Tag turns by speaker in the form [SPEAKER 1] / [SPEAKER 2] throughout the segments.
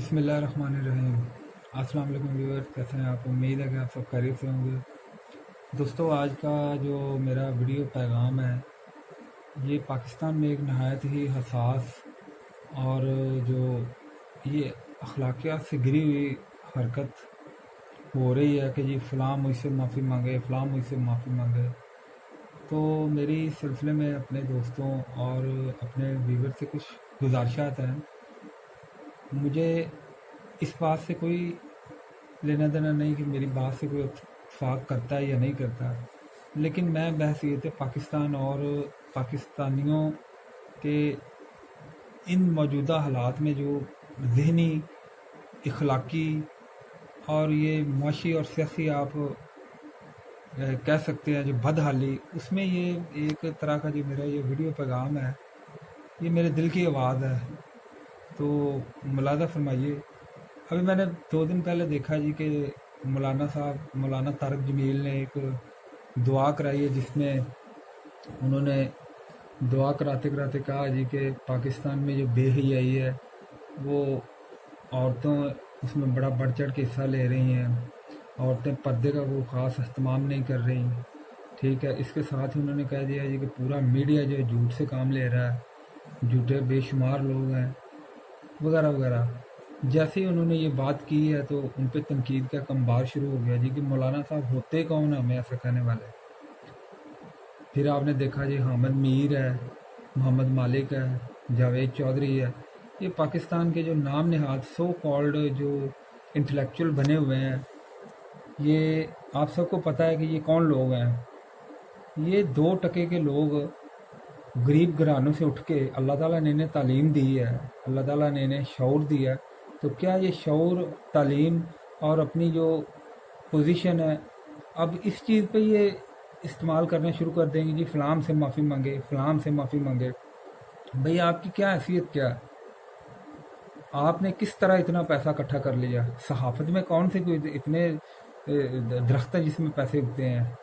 [SPEAKER 1] बिस्मिल्लाहिर्रहमानिर्रहीम। अस्सलाम वालेकुम व्यूअर्स, कैसे हैं आप? उम्मीद है कि आप सब खैरियत से होंगे। दोस्तों, आज का जो मेरा वीडियो पैगाम है, ये पाकिस्तान में एक नहायत ही हसास और जो ये अखलाकियात से गिरी हुई हरकत हो रही है कि जी फ़लाँ मुझसे माफ़ी मांगे, फ़लाँ मुझसे माफ़ी मांगे। तो मेरी इस सिलसिले में अपने दोस्तों और अपने व्यूअर से कुछ गुजारिशात हैं। मुझे इस बात से कोई लेना देना नहीं कि मेरी बात से कोई इत्तेफाक करता है या नहीं करता, लेकिन मैं बहसीयत पाकिस्तान और पाकिस्तानियों के इन मौजूदा हालात में जो ज़हनी, इखलाकी और ये मुआशी और सियासी आप कह सकते हैं जो बदहाली, उसमें ये एक तरह का जो मेरा ये वीडियो पैगाम है, ये मेरे दिल की आवाज़ है। तो मुलादा फरमाइए। अभी मैंने 2 दिन पहले देखा जी कि मौलाना तारक जमील ने एक दुआ कराई है, जिसमें उन्होंने दुआ कराते कराते कहा जी कि पाकिस्तान में जो बेहयाई है वो औरतों उसमें बड़ा बढ़ चढ़ के हिस्सा ले रही हैं, औरतें पर्दे का वो ख़ास अहतमाम नहीं कर रही। ठीक है, इसके साथ ही उन्होंने कह दिया जी कि पूरा मीडिया जो है झूठ से काम ले रहा है, झूठे बेशुमार लोग हैं वगैरह वगैरह। जैसे ही उन्होंने ये बात की है तो उन पर तनकीद का कम्बार शुरू हो गया जी कि मौलाना साहब होते कौन है हमें ऐसा कहने वाले। फिर आपने देखा जी हामिद मीर है, मोहम्मद मालिक है, जावेद चौधरी है, ये पाकिस्तान के जो नाम नहाद सो कॉल्ड जो इंटेलेक्चुअल बने हुए हैं, ये आप सबको पता है कि ये कौन लोग हैं। ये 2 टके के लोग गरीब घरानों से उठ के अल्लाह ताला ने इन्हें तालीम दी है, अल्लाह ताला ने इन्हें शऊर दिया। तो क्या ये शऊर, तालीम और अपनी जो पोजीशन है, अब इस चीज़ पे ये इस्तेमाल करना शुरू कर देंगे जी फ़लाँ से माफ़ी मांगे, फ़लाँ से माफ़ी मांगे। भाई आपकी क्या हैसियत क्या है? आपने किस तरह इतना पैसा इकट्ठा कर लिया? सहाफ़त में कौन से कोई इतने दरख्त हैं जिसमें पैसे उगते हैं?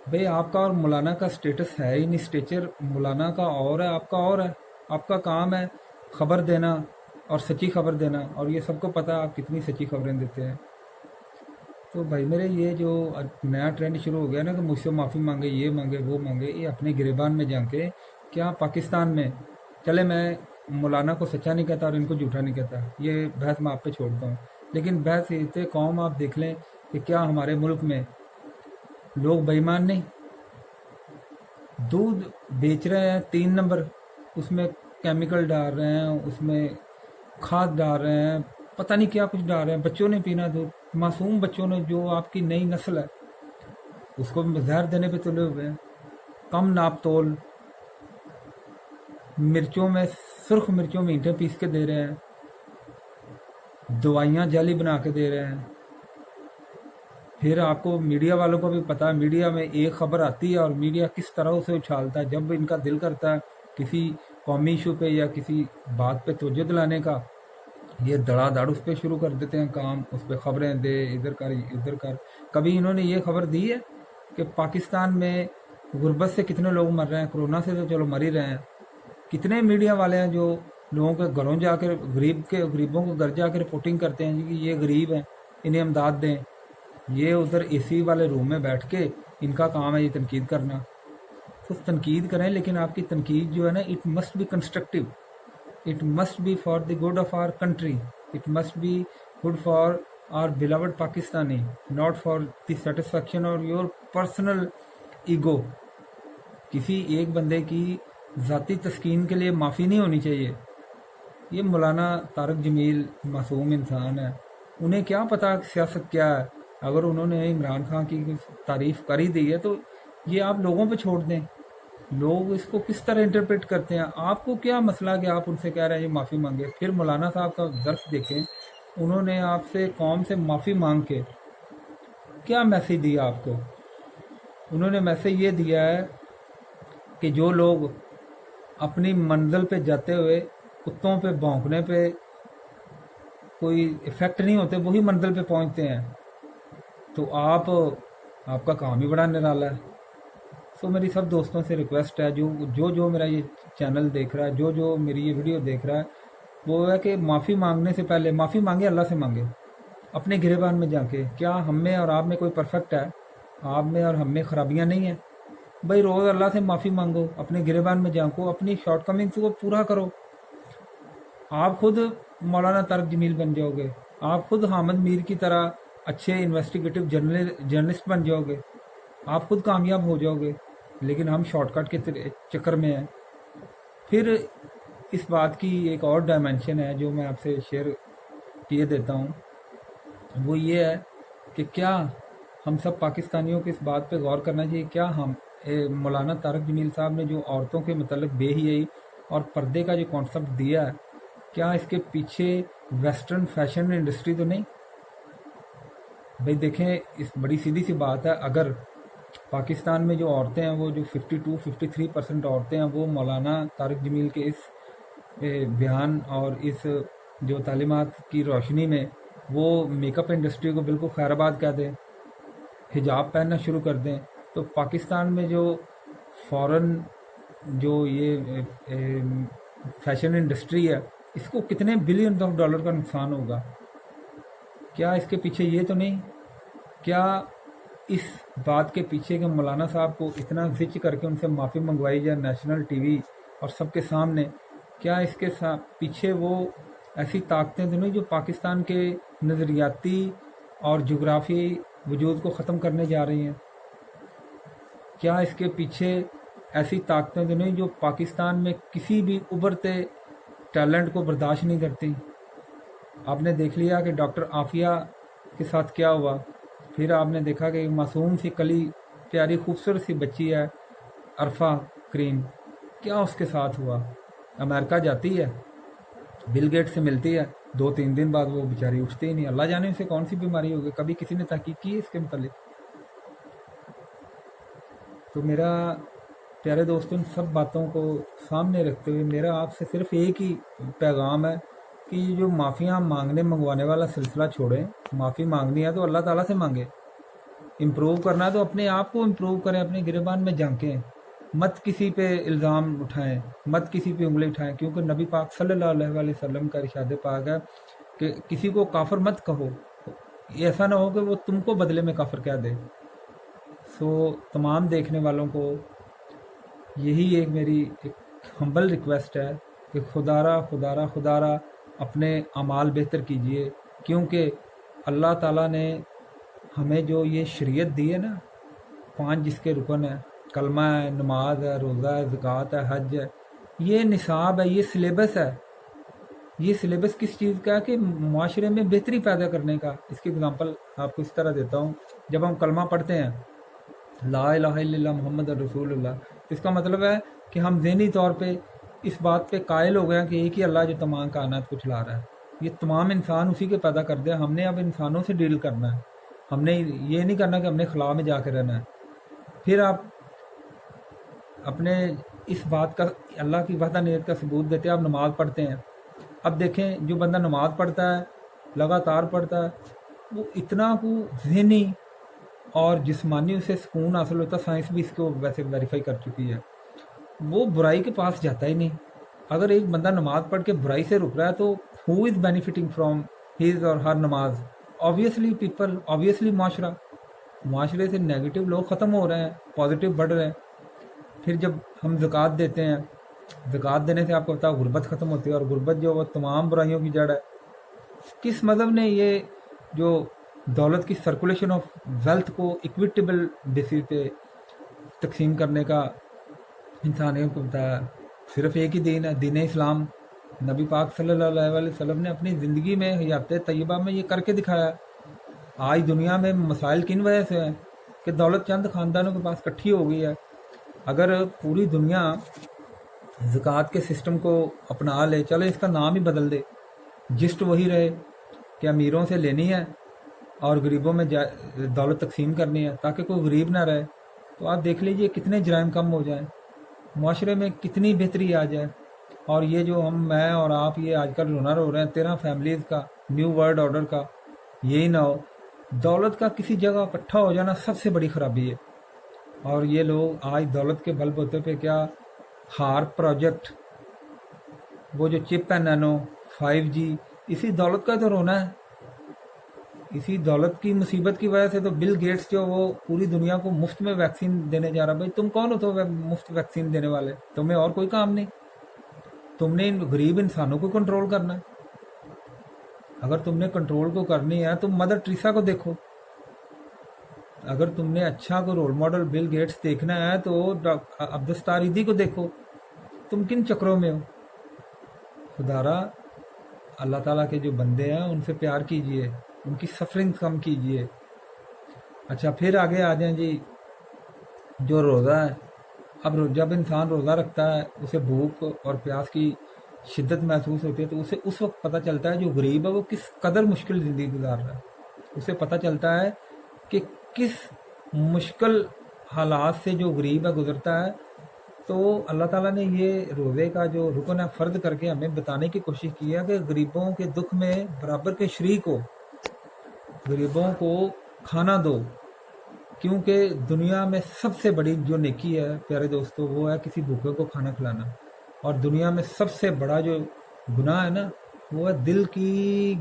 [SPEAKER 1] भाई आपका और मौलाना का स्टेटस है ही नहीं। स्टेचर मौलाना का और है, आपका और है। आपका काम है खबर देना और सच्ची खबर देना, और ये सबको पता है आप कितनी सच्ची खबरें देते हैं। तो भाई मेरे ये जो नया ट्रेंड शुरू हो गया ना कि मुझसे माफ़ी मांगे, ये मांगे, वो मांगे, ये अपने गिरेबान में जाके क्या पाकिस्तान में चले। मैं मौलाना को सच्चा नहीं कहता और इनको झूठा नहीं कहता, ये बहस मैं आप पे छोड़ता हूँ। लेकिन बहस इतने कौम आप देख लें कि क्या हमारे मुल्क में लोग बेईमान नहीं? दूध बेच रहे हैं 3 नंबर, उसमें केमिकल डाल रहे हैं, उसमें खाद डाल रहे हैं, पता नहीं क्या कुछ डाल रहे हैं। बच्चों ने पीना दूध, मासूम बच्चों ने, जो आपकी नई नस्ल है, उसको जहर देने पे तुले हुए हैं। कम नाप तोल मिर्चों में, सुर्ख मिर्चों में ईंटें पीस के दे रहे हैं, दवाइयाँ जाली बना के दे रहे हैं। फिर आपको मीडिया वालों को भी पता है, मीडिया में एक खबर आती है और मीडिया किस तरह उसे उछालता है। जब इनका दिल करता है किसी कौमी इशू पे या किसी बात पे तवज्जो दिलाने का, ये धड़ाधड़ उस पर शुरू कर देते हैं काम, उस पर खबरें दे, इधर कर इधर कर। कभी इन्होंने ये खबर दी है कि पाकिस्तान में गुर्बत से कितने लोग मर रहे हैं? कोरोना से तो चलो मर ही रहे हैं। कितने मीडिया वाले हैं जो लोगों के घरों जाकर गरीबों को घर जाकर रिपोर्टिंग करते हैं जी कि ये गरीब हैं, इन्हें इमदाद दें। ये उधर एसी वाले रूम में बैठ के इनका काम है ये तनकीद करना। तो तनकीद करें, लेकिन आपकी तनकीद जो है ना, it must be constructive, it must be for the good of our country, it must be good for our beloved Pakistani, not for the satisfaction और योर पर्सनल ईगो। किसी एक बंदे की ज़ाती तस्कीन के लिए माफ़ी नहीं होनी चाहिए। ये मौलाना तारक जमील मासूम इंसान है, उन्हें क्या पता सियासत क्या है। अगर उन्होंने इमरान खान की तारीफ़ कर ही दी है तो ये आप लोगों पे छोड़ दें, लोग इसको किस तरह इंटरप्रेट करते हैं। आपको क्या मसला कि आप उनसे कह रहे हैं ये माफ़ी मांगे? फिर मौलाना साहब का ज़र्फ देखें, उन्होंने आपसे कौम से माफ़ी मांग के क्या मैसेज दिया आपको? उन्होंने मैसेज ये दिया है कि जो लोग अपनी मंजिल पे जाते हुए कुत्तों पे भौंकने पे कोई इफ़ेक्ट नहीं होते, वही मंजिल पे पहुंचते हैं। तो आपका काम ही बड़ा निराला है। तो मेरी सब दोस्तों से रिक्वेस्ट है, जो मेरा ये चैनल देख रहा है, जो मेरी ये वीडियो देख रहा है, وہ ہے کہ معافی مانگنے سے پہلے معافی مانگے، اللہ سے مانگے، اپنے گریبان میں جا کے۔ کیا ہم میں اور آپ میں کوئی پرفیکٹ ہے؟ آپ میں اور ہم میں خرابیاں نہیں ہیں؟ بھائی روز اللہ سے معافی مانگو، اپنے گریبان میں جھانکو، اپنی شارٹ کمنگس کو پورا کرو۔ آپ خود مولانا طارق جمیل بن جاؤ گے، آپ خود حامد میر کی طرح اچھے انویسٹیگیٹو جرنلسٹ بن جاؤ گے، آپ خود کامیاب ہو جاؤ گے۔ لیکن ہم شارٹ کٹ کے چکر میں ہیں۔ پھر اس بات کی ایک اور ڈائمنشن ہے جو میں آپ سے شیئر کیے دیتا ہوں، وہ یہ ہے کہ کیا ہم سب پاکستانیوں کو اس بات پہ غور کرنا چاہیے، کیا ہم مولانا طارق جمیل صاحب نے جو عورتوں کے متعلق بے حیائی اور پردے کا جو کانسیپٹ دیا ہے، کیا اس کے پیچھے ویسٹرن فیشن انڈسٹری تو نہیں؟ بھئی دیکھیں، اس بڑی سیدھی سی بات ہے، اگر پاکستان میں جو عورتیں ہیں، وہ جو 52-53% عورتیں ہیں، وہ مولانا طارق جمیل کے اس بیان اور اس جو تعلیمات کی روشنی میں وہ میک اپ انڈسٹری کو بالکل خیر آباد کہہ دیں، حجاب پہننا شروع کر دیں، تو پاکستان میں جو فورن جو یہ فیشن انڈسٹری ہے، اس کو کتنے بلین آف ڈالر کا نقصان ہوگا؟ کیا اس کے پیچھے یہ تو نہیں؟ کیا اس بات کے پیچھے کہ مولانا صاحب کو اتنا زچ کر کے ان سے معافی منگوائی جائے نیشنل ٹی وی اور سب کے سامنے، کیا اس کے پیچھے وہ ایسی طاقتیں تو نہیں جو پاکستان کے نظریاتی اور جغرافی وجود کو ختم کرنے جا رہی ہیں؟ کیا اس کے پیچھے ایسی طاقتیں تو نہیں جو پاکستان میں کسی بھی ابھرتے ٹیلنٹ کو برداشت نہیں کرتی؟ آپ نے دیکھ لیا کہ ڈاکٹر عافیہ کے ساتھ کیا ہوا، پھر آپ نے دیکھا کہ معصوم سی کلی پیاری خوبصورت سی بچی ہے عرفہ کریم، کیا اس کے ساتھ ہوا؟ امریکہ جاتی ہے، بل گیٹ سے ملتی ہے، 2-3 دن بعد وہ بیچاری اٹھتی ہی نہیں، اللہ جانے اسے کون سی بیماری ہوگی، کبھی کسی نے تحقیق کی ہے اس کے متعلق؟ تو میرا پیارے دوستوں، ان سب باتوں کو سامنے رکھتے ہوئے میرا آپ سے صرف ایک ہی پیغام ہے کہ یہ جو معافیاں مانگنے منگوانے والا سلسلہ چھوڑیں، معافی مانگنی ہے تو اللہ تعالیٰ سے مانگیں، امپروو کرنا ہے تو اپنے آپ کو امپروو کریں، اپنے گریبان میں جھانکیں، مت کسی پہ الزام اٹھائیں، مت کسی پہ انگلی اٹھائیں، کیونکہ نبی پاک صلی اللہ علیہ وسلم کا ارشاد پاک ہے کہ کسی کو کافر مت کہو، ایسا نہ ہو کہ وہ تم کو بدلے میں کافر کہہ دے۔ سو تمام دیکھنے والوں کو یہی ایک میری ایک ہمبل ریکویسٹ ہے کہ خدارا اپنے اعمال بہتر کیجئے، کیونکہ اللہ تعالیٰ نے ہمیں جو یہ شریعت دی ہے نا، 5 جس کے رکن ہے، کلمہ ہے، نماز ہے، روزہ ہے، زکوٰۃ ہے، حج ہے، یہ نصاب ہے، یہ سلیبس ہے۔ یہ سلیبس کس چیز کا ہے؟ کہ معاشرے میں بہتری پیدا کرنے کا۔ اس کی اگزامپل آپ کو اس طرح دیتا ہوں، جب ہم کلمہ پڑھتے ہیں لا الہ الا اللہ محمد رسول اللہ، تو اس کا مطلب ہے کہ ہم ذہنی طور پہ اس بات پہ قائل ہو گئے ہیں کہ ایک ہی اللہ جو تمام کائنات کو چلا رہا ہے، یہ تمام انسان اسی کے پیدا کر دیا، ہم نے اب انسانوں سے ڈیل کرنا ہے، ہم نے یہ نہیں کرنا کہ ہم نے خلا میں جا کے رہنا ہے۔ پھر آپ اپنے اس بات کا اللہ کی وحدانیت کا ثبوت دیتے ہیں، آپ نماز پڑھتے ہیں۔ اب دیکھیں، جو بندہ نماز پڑھتا ہے، لگاتار پڑھتا ہے، وہ اتنا کو ذہنی اور جسمانی اسے سکون حاصل ہوتا ہے، سائنس بھی اس کو ویسے ویریفائی کر چکی ہے، وہ برائی کے پاس جاتا ہی نہیں۔ اگر ایک بندہ نماز پڑھ کے برائی سے رک رہا ہے تو ہو از بینیفٹنگ فرام ہز اور ہر نماز؟ آبویسلی پیپل، آبویسلی معاشرے سے نیگیٹو لوگ ختم ہو رہے ہیں، پازیٹیو بڑھ رہے ہیں۔ پھر جب ہم زکوٰۃ دیتے ہیں، زکوٰۃ دینے سے آپ کو پتا ہے غربت ختم ہوتی ہے، اور غربت جو وہ تمام برائیوں کی جڑ ہے۔ کس مذہب نے یہ جو دولت کی سرکولیشن آف ویلتھ کو ایکویٹیبل بیسس پہ تقسیم کرنے کا انسانیت کو بتایا؟ صرف ایک ہی دین ہے، دین اسلام۔ نبی پاک صلی اللہ علیہ وسلم نے اپنی زندگی میں حیات طیبہ میں یہ کر کے دکھایا۔ آج دنیا میں مسائل کن وجہ سے ہیں؟ کہ دولت چند خاندانوں کے پاس اکٹھی ہو گئی ہے۔ اگر پوری دنیا زکوٰۃ کے سسٹم کو اپنا لے، چلو اس کا نام ہی بدل دے، جسٹ وہی رہے کہ امیروں سے لینی ہے اور غریبوں میں دولت تقسیم کرنی ہے تاکہ کوئی غریب نہ رہے، تو آپ دیکھ لیجئے کتنے جرائم کم ہو جائیں، معاشرے میں کتنی بہتری آ جائے۔ اور یہ جو میں اور آپ یہ آج کل رونا رو رہے ہیں 13 فیملیز کا، نیو ورلڈ آرڈر کا، یہی نہ ہو۔ دولت کا کسی جگہ اکٹھا ہو جانا سب سے بڑی خرابی ہے۔ اور یہ لوگ آج دولت کے بل بوتے پہ کیا ہار پروجیکٹ، وہ جو چپ ہے نینو 5G, इसी दौलत का तो रोना है। इसी दौलत की मुसीबत की वजह से तो बिल गेट्स जो वो पूरी दुनिया को मुफ्त में वैक्सीन देने जा रहा है। भाई तुम कौन हो तो मुफ्त वैक्सीन देने वाले? तुम्हें और कोई काम नहीं? तुमने इन गरीब इंसानों को कंट्रोल करना है। अगर तुमने कंट्रोल को करनी है, तुम मदर टेरेसा को देखो। अगर तुमने अच्छा को रोल मॉडल बिल गेट्स देखना है तो अब्दुस्तार ईदी को देखो। तुम किन चक्रों में हो? खुदारा, अल्लाह ताला के जो बंदे हैं उनसे प्यार कीजिए, उनकी सफरिंग कम कीजिए। अच्छा, फिर आगे आ जाएं जी। जो रोज़ा है, अब जब इंसान रोज़ा रखता है उसे भूख और प्यास की शिद्दत महसूस होती है, तो उसे उस वक्त पता चलता है जो गरीब है वो किस कदर मुश्किल ज़िंदगी गुजार रहा है। उसे पता चलता है कि किस मुश्किल हालात से जो गरीब है गुजरता है। तो अल्लाह ताला ने ये रोज़े का जो रुकन है फ़र्द करके हमें बताने की कोशिश की है कि गरीबों के दुख में बराबर के शरीक हो, गरीबों को खाना दो। क्योंकि दुनिया में सबसे बड़ी जो नेकी है प्यारे दोस्तों, वो है किसी भूखे को खाना खिलाना। और दुनिया में सबसे बड़ा जो गुनाह है ना, वो है दिल की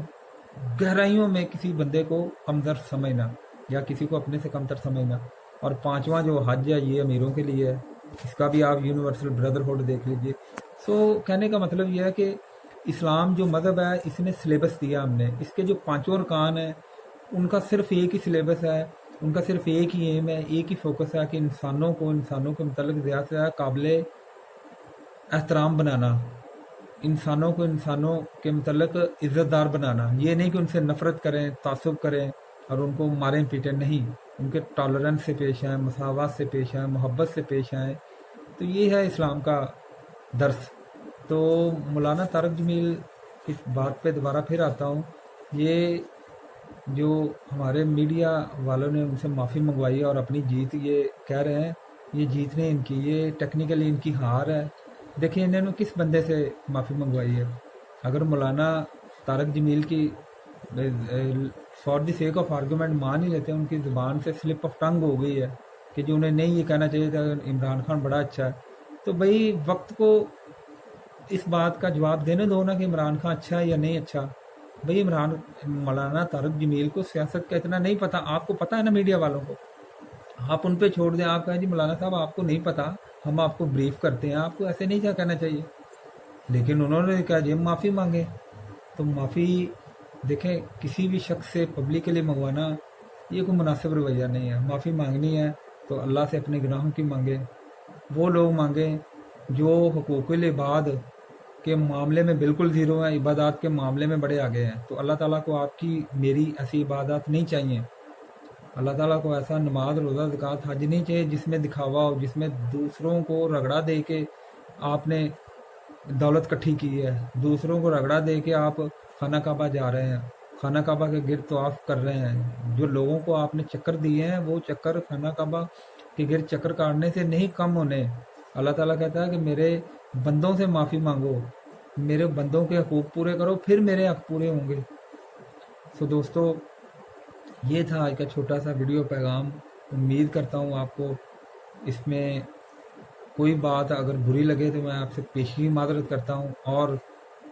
[SPEAKER 1] गहराइयों में किसी बंदे को कमतर समझना या किसी को अपने से कमतर समझना। और पांचवा जो हज है ये अमीरों के लिए है, इसका भी आप यूनिवर्सल ब्रदरहुड देख लीजिए। सो कहने का मतलब यह है कि इस्लाम जो मज़हब है इसने सिलेबस दिया हमने, इसके जो पांचों अरकान हैं उनका सिर्फ एक ही सिलेबस है, उनका सिर्फ एक ही एम है, एक ही फोकस है कि इंसानों के मतलब ज़्यादा से ज़्यादा काबिल एहतराम बनाना, इंसानों को इंसानों के मतलब इज़्ज़तदार बनाना। ये नहीं कि उनसे नफ़रत करें, तासुब करें और उनको मारें पीटें, नहीं, उनके टॉलरेंस से पेश आएँ, मसावत से पेश आएँ, मोहब्बत से पेश आएँ। तो ये है इस्लाम का दर्स। तो मौलाना तारक जमील इस बात पे दोबारा फिर आता हूँ, ये जो हमारे मीडिया वालों ने उनसे माफ़ी मंगवाई है और अपनी जीत ये कह रहे हैं, ये जीत नहीं इनकी, ये टेक्निकली इनकी हार है। देखिए इन्होंने किस बंदे से माफ़ी मंगवाई है। अगर मौलाना तारक जमील की for the sake of argument मान ही लेते हैं, उनकी ज़ुबान से स्लिप ऑफ टंग हो गई है कि जो उन्हें नहीं ये कहना चाहिए था इमरान खान बड़ा अच्छा है, तो भाई वक्त को इस बात का जवाब देने दो ना कि इमरान खान अच्छा है या नहीं अच्छा। भाई मौलाना तारक जमील को सियासत का इतना नहीं पता, आपको पता है ना मीडिया वालों को, आप उन पे छोड़ दें। आप कहें जी मौलाना साहब आपको नहीं पता, हम आपको ब्रीफ करते हैं, आपको ऐसे नहीं क्या कहना चाहिए। लेकिन उन्होंने कहा जी माफ़ी मांगे, तो माफ़ी देखें किसी भी शख्स से पब्लिकली मंगवाना ये कोई मुनासिब रवैया नहीं है। माफ़ी मांगनी है तो अल्लाह से अपने गुनाहों की मांगे, वो लोग मांगें जो हुकूकुल इबाद के मामले में बिल्कुल ज़ीरो हैं, इबादत के मामले में बड़े आगे हैं। तो अल्लाह ताला को आपकी मेरी ऐसी इबादत नहीं चाहिए। अल्लाह ताला को ऐसा नमाज, रोज़ा, ज़कात, हज नहीं चाहिए जिसमें दिखावा हो, जिसमें दूसरों को रगड़ा दे के आपने दौलत इकट्ठी की है, दूसरों को रगड़ा दे के आप खाना काबा जा रहे हैं, खाना काबा के गिर्द तवाफ़ कर रहे हैं। जो लोगों को आपने चक्कर दिए हैं वो चक्कर खाना काबा के गिर्द चक्कर काटने से नहीं कम होने। अल्लाह ताला कहता है कि मेरे बंदों से माफ़ी मांगो, मेरे बंदों के हकूक़ पूरे करो, फिर मेरे हक पूरे होंगे। सो दोस्तों, ये था आज का छोटा सा वीडियो पैगाम। उम्मीद करता हूँ आपको इसमें कोई बात अगर बुरी लगे तो मैं आपसे पेशगी माज़रत करता हूँ। और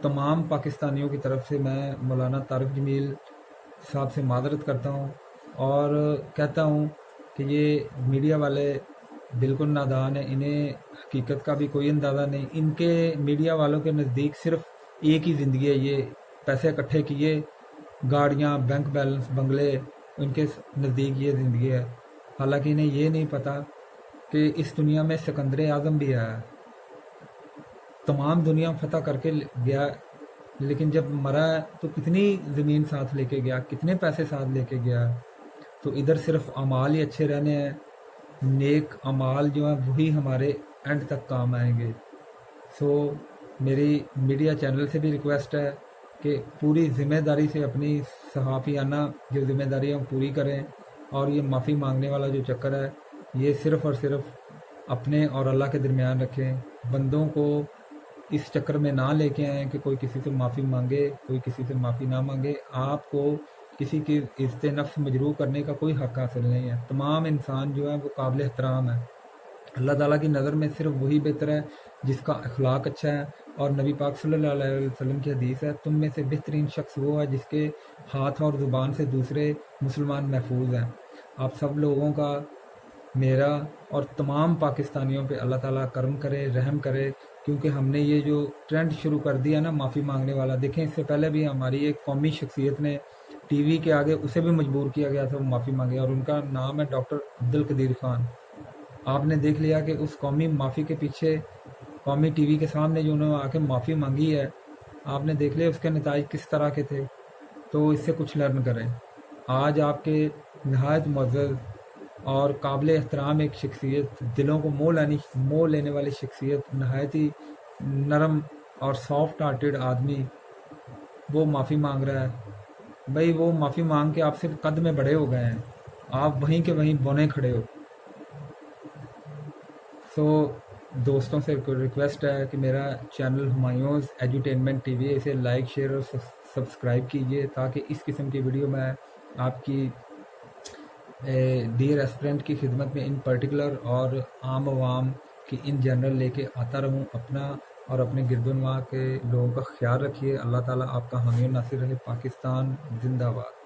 [SPEAKER 1] तमाम पाकिस्तानियों की तरफ से मैं मौलाना तारक जमील साहब से माज़रत करता हूँ और कहता हूँ कि ये मीडिया वाले बिल्कुल नादान है, इन्हें हकीकत का भी कोई अंदाज़ा नहीं। इनके मीडिया वालों के नज़दीक सिर्फ एक ही ज़िंदगी है, ये पैसे इकट्ठे किए, गाड़ियाँ, बैंक बैलेंस, बंगले, उनके नज़दीक ये ज़िंदगी है। हालांकि इन्हें ये नहीं पता कि इस दुनिया में सिकंदर आज़म भी आया, तमाम दुनिया फतह करके गया, लेकिन जब मरा तो कितनी ज़मीन साथ लेके गया, कितने पैसे साथ लेके गया। तो इधर सिर्फ अमाल ही अच्छे रहने हैं, नेक अमाल जो हैं वही हमारे एंड तक काम आएंगे। सो मेरी मीडिया चैनल से भी रिक्वेस्ट है कि पूरी ज़िम्मेदारी से अपनी सहाफ़ियाना जो ज़िम्मेदारी हम पूरी करें, और ये माफ़ी मांगने वाला जो चक्कर है ये सिर्फ़ और सिर्फ अपने और अल्लाह के दरमियान रखें। बंदों को इस चक्कर में ना लेके आएँ कि कोई किसी से माफ़ी मांगे, कोई किसी से माफ़ी ना मांगे। आपको किसी की इज़्ज़त नफ्स मजरूह करने का कोई हक़ हासिल नहीं है। तमाम इंसान जो है वो काबिल एहतराम है। اللہ تعالیٰ کی نظر میں صرف وہی بہتر ہے جس کا اخلاق اچھا ہے، اور نبی پاک صلی اللہ علیہ وسلم کی حدیث ہے، تم میں سے بہترین شخص وہ ہے جس کے ہاتھ اور زبان سے دوسرے مسلمان محفوظ ہیں۔ آپ سب لوگوں کا، میرا اور تمام پاکستانیوں پہ اللہ تعالیٰ کرم کرے، رحم کرے، کیونکہ ہم نے یہ جو ٹرینڈ شروع کر دیا نا معافی مانگنے والا، دیکھیں اس سے پہلے بھی ہماری ایک قومی شخصیت نے ٹی وی کے آگے اسے بھی مجبور کیا گیا تھا وہ معافی مانگے، اور ان کا نام ہے ڈاکٹر عبدالقدیر خان۔ آپ نے دیکھ لیا کہ اس قومی معافی کے پیچھے، قومی ٹی وی کے سامنے جو انہوں نے آ کے معافی مانگی ہے، آپ نے دیکھ لیا اس کے نتائج کس طرح کے تھے۔ تو اس سے کچھ لرن کریں۔ آج آپ کے نہایت معزز اور قابل احترام ایک شخصیت، دلوں کو مو لینے والی شخصیت، نہایت ہی نرم اور سافٹ ہارٹیڈ آدمی، وہ معافی مانگ رہا ہے۔ بھائی وہ معافی مانگ کے آپ سے قد میں بڑے ہو گئے ہیں، آپ وہیں کے وہیں بونے کھڑے ہو۔ سو دوستوں سے ریکویسٹ ہے کہ میرا چینل ہمایونز ایجوٹینمنٹ ٹی وی، اسے لائک، شیئر اور سبسکرائب کیجیے، تاکہ اس قسم کی ویڈیو میں آپ کی ڈیئر اسپرنٹ کی خدمت میں ان پرٹیکولر اور عام عوام کی ان جنرل لے کے آتا رہوں۔ اپنا اور اپنے گرد و نواح کے لوگوں کا خیال رکھیے۔ اللہ تعالیٰ آپ کا حامی و ناصر رہے۔ پاکستان زندہ باد۔